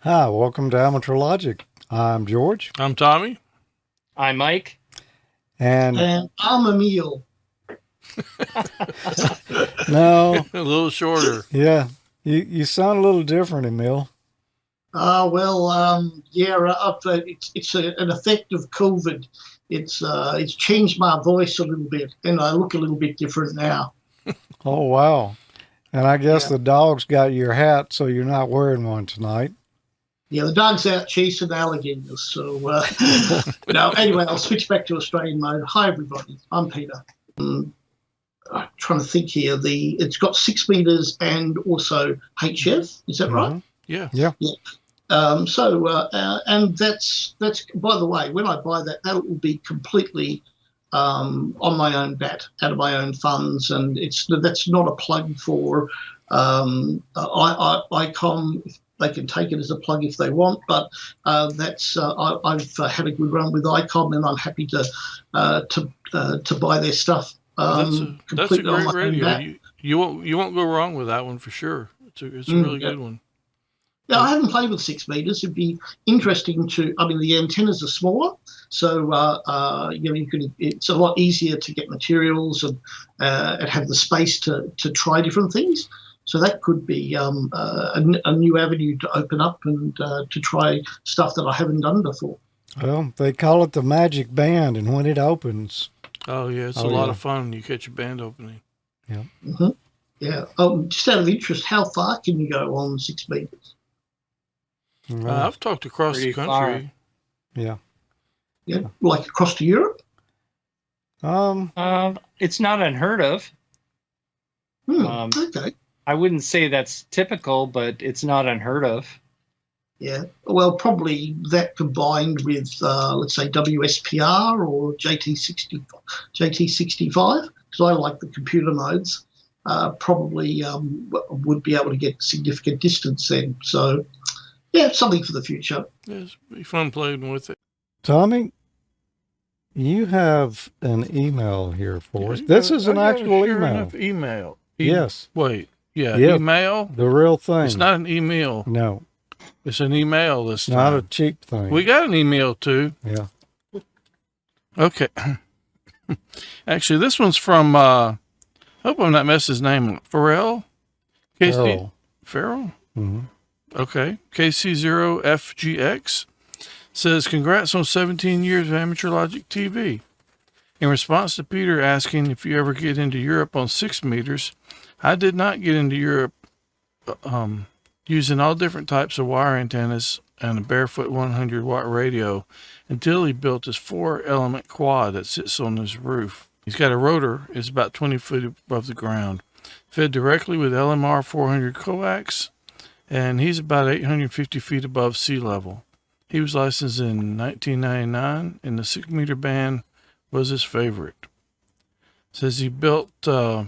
Hi, welcome to Amateur Logic. I'm George, I'm Tommy. I'm Mike. and And I'm a meal. no, A little shorter. yeah, you sound a little different, Emil. It's an effect of COVID. It's changed my voice a little bit, and I look a little bit different now. Oh wow! And I guess Yeah. the dog's got your hat, so you're not wearing one tonight. Yeah, the dog's out chasing alligators. So no. Anyway, I'll switch back to Australian mode. Hi, everybody. I'm Peter. I'm trying to think here. It's got 6 meters and also HF. Is that right? Yeah. Yeah. And that's by the way, when I buy that will be completely on my own bat, out of my own funds, and that's not a plug for ICOM. They can take it as a plug if they want, but I've had a good run with ICOM, and I'm happy to buy their stuff. That's a Completely on great my own radio. bat. You won't go wrong with that one for sure. It's a really good one. Yeah, I haven't played with 6 meters. It'd be interesting to. I mean, the antennas are smaller, so it's a lot easier to get materials and have the space to try different things. So that could be a new avenue to open up and to try stuff that I haven't done before. Well, they call it the magic band, and when it opens, Oh yeah, it's a lot of fun when you catch a band opening. yeah. Mm-hmm. Yeah. Just out of interest, how far can you go on 6 meters? I've talked across the Pretty country. Yeah. Yeah, like across to Europe. It's not unheard of. Okay. I wouldn't say that's typical, but it's not unheard of. Yeah, well, probably that combined with, let's say, WSPR or JT65, because I like the computer modes, probably would be able to get significant distance then. So, yeah, something for the future. Yeah, it's be fun playing with it. Tommy, you have an email here for us. This is an actual email. Email. Yes. Wait. Yeah. Yep. Email. The real thing. It's not an email. No, It's an email this not time. a cheap thing. We got an email too. Yeah. Okay. Actually, this one's from, hope I'm not messing his name up. Farrell? Farrell. Farrell? Mm-hmm. Okay. KC0FGX says, congrats on 17 years of Amateur Logic TV. In response to Peter asking if you ever get into Europe on 6 meters, I did not get into Europe using all different types of wire antennas and a barefoot 100-watt radio until he built his 4-element quad that sits on his roof. He's got a rotor. It's about 20 feet above the ground, fed directly with LMR 400 coax, and he's about 850 feet above sea level. He was licensed in 1999, and the 6-meter band was his favorite. Says he built a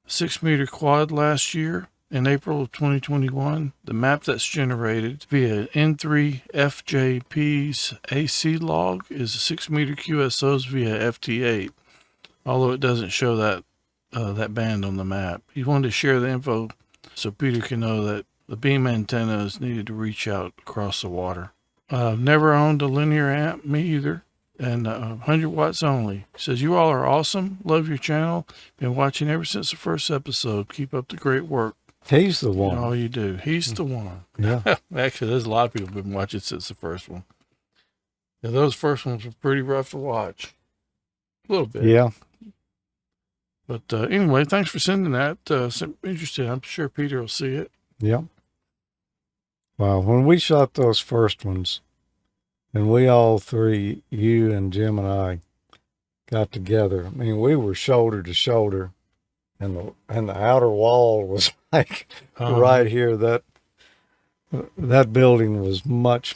6-meter quad last year in April of 2021. The map that's generated via N3FJP's AC log is a 6-meter QSOs via FT8, although it doesn't show that band on the map. He wanted to share the info so Peter can know that the beam antenna is needed to reach out across the water. Never owned a linear amp, me either, and 100 watts only. He says, you all are awesome. Love your channel. Been watching ever since the first episode. Keep up the great work. He's the one. All you do. He's the one. Yeah. Actually, there's a lot of people who've been watching since the first one. Yeah, those first ones were pretty rough to watch. A little bit. Yeah. But anyway, thanks for sending that. Interested. I'm sure Peter will see it. Yep. Wow. When we shot those first ones, and we all three, you and Jim and I, got together, I mean, we were shoulder to shoulder, and the outer wall was like right here. That building was much.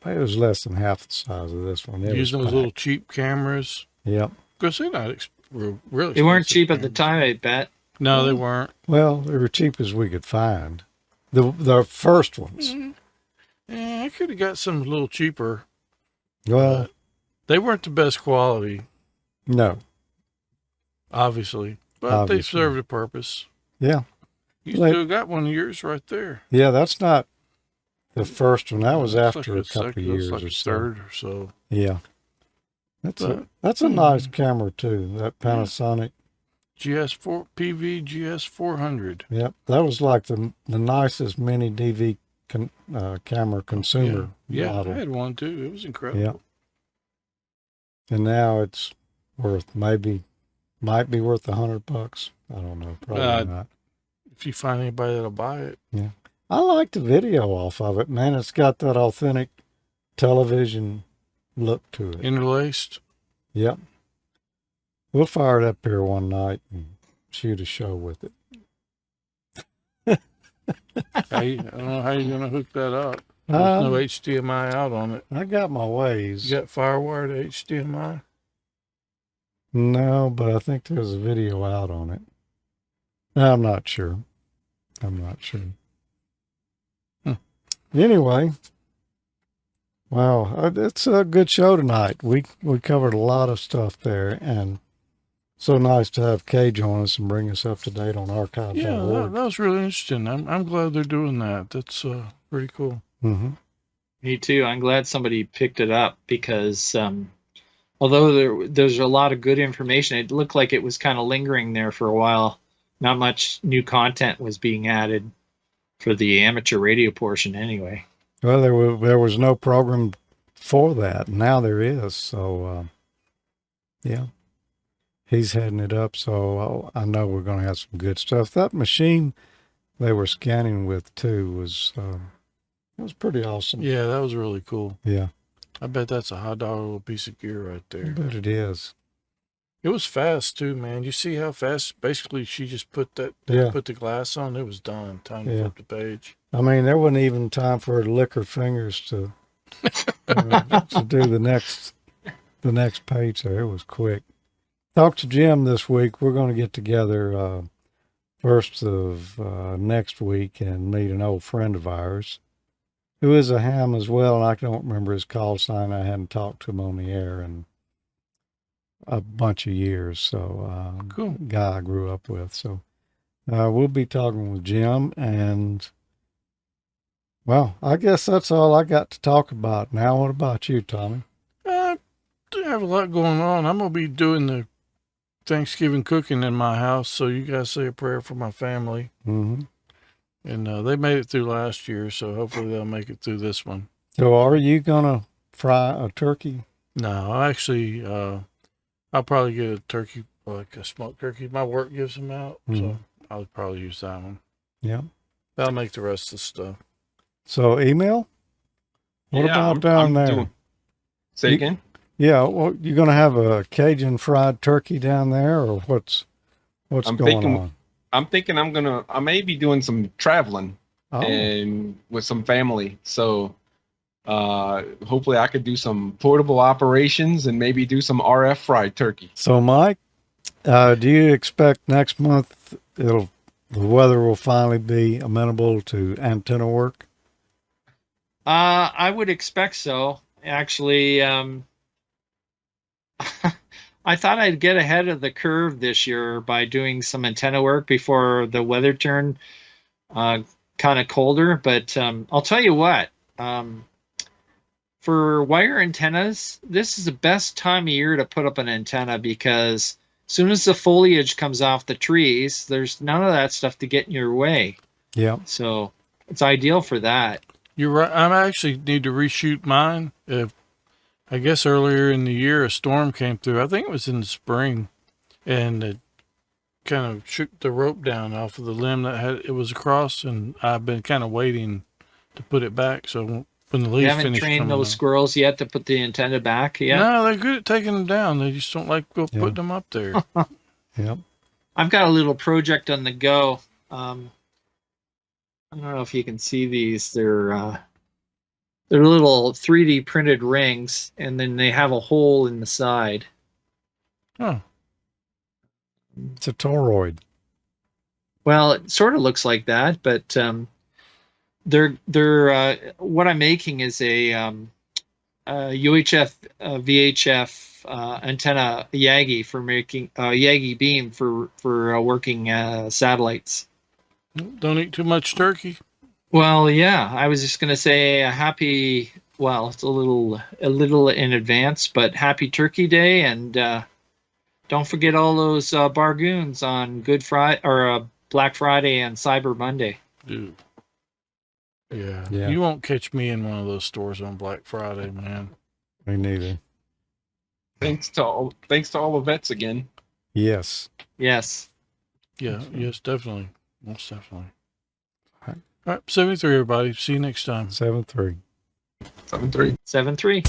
It was less than half the size of this one. Using those little cheap cameras. Yep. Because they're not really. They weren't cheap at the time, I bet. No, they weren't. Well, they were cheap as we could find. The first ones. Mm-hmm. Yeah, I could have got some a little cheaper. Well, they weren't the best quality. No. Obviously. But they served a purpose. Yeah. You still got one of yours right there. Yeah, that's not the first one. That was Looks after like a couple of looks years like or a so. third or so. Yeah. That's But, a nice camera too. That Panasonic. GS4 PV GS400. Yep. That was like the nicest mini DV camera consumer Yeah, model. I had one too. It was incredible. Yeah. And now it's worth might be worth $100. I don't know. Probably not. If you find anybody that'll buy it. Yeah. I like the video off of it, man. It's got that authentic television look to it. Interlaced. Yep. We'll fire it up here one night and shoot a show with it. I don't know how you're going to hook that up. There's no HDMI out on it. I got my ways. You got FireWire to HDMI? No, but I think there's a video out on it. I'm not sure. Anyway, wow, it's a good show tonight. We covered a lot of stuff there, and so nice to have Kay join us and bring us up to date on archive.org. Yeah, that was really interesting. I'm glad they're doing that. That's pretty cool. Mm-hmm. Me too. I'm glad somebody picked it up because although there's a lot of good information, it looked like it was kind of lingering there for a while. Not much new content was being added for the amateur radio portion anyway. Well, there was no program for that. Now there is. So, yeah, he's heading it up. So I know we're going to have some good stuff. That machine they were scanning with too was it was pretty awesome. Yeah, that was really cool. Yeah, I bet that's a high dollar little piece of gear right I there. bet it is. It was fast too, man. You see how fast? Basically, she just put the glass on. It was done. Time to flip the page. I mean, there wasn't even time for her to lick her fingers to to do the next page there. It was quick. Talk to Jim this week. We're going to get together first of next week and meet an old friend of ours who is a ham as well. And I don't remember his call sign. I hadn't talked to him on the air in a bunch of years. So cool guy I grew up with. So we'll be talking with Jim, and well, I guess that's all I got to talk about now. What about you, Tommy? I have a lot going on. I'm going to be doing the Thanksgiving cooking in my house, so you guys say a prayer for my family. Mm-hmm. And they made it through last year, so hopefully they'll make it through this one. So are you going to fry a turkey? No, actually, I'll probably get a turkey, like a smoked turkey. My work gives them out, so I'll probably use that one. Yeah. That'll make the rest of the stuff. So email? What about down there? Say again? Yeah, well, you going to have a Cajun fried turkey down there, or what's going on? I'm thinking I may be doing some traveling and with some family. So hopefully I could do some portable operations and maybe do some RF fried turkey. So Mike, do you expect next month the weather will finally be amenable to antenna work? I would expect so. Actually, I thought I'd get ahead of the curve this year by doing some antenna work before the weather turned kind of colder. But I'll tell you what, for wire antennas, this is the best time of year to put up an antenna, because as soon as the foliage comes off the trees, there's none of that stuff to get in your way. Yeah. So it's ideal for that. You're right. I actually need to reshoot mine. I guess earlier in the year, a storm came through. I think it was in the spring, and it kind of shook the rope down off of the limb that it was across, and I've been kind of waiting to put it back. So when the leaves You haven't finish trained coming those down. squirrels yet to put the antenna back yet? No, they're good at taking them down. They just don't like putting them up there. Yep. I've got a little project on the go. I don't know if you can see these. They're little 3D printed rings, and then they have a hole in the side. Oh. It's a toroid. Well, it sort of looks like that, but they're what I'm making is a UHF VHF antenna Yagi for making Yagi beam for working satellites. Don't eat too much turkey. Well, yeah, I was just gonna say a happy. Well, it's a little in advance, but happy Turkey Day, and don't forget all those bargoons on Good Friday or Black Friday and Cyber Monday. Dude. Yeah. Yeah. You won't catch me in one of those stores on Black Friday, man. Me neither. Thanks to all the vets again. Yes. Yes. Yeah, yes, definitely. Most definitely. All right. All right, 73, everybody. See you next time. 7-3. 7-3. 7-3.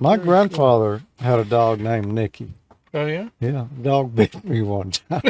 My grandfather had a dog named Nicky. Oh, yeah? Yeah, dog bit me one time.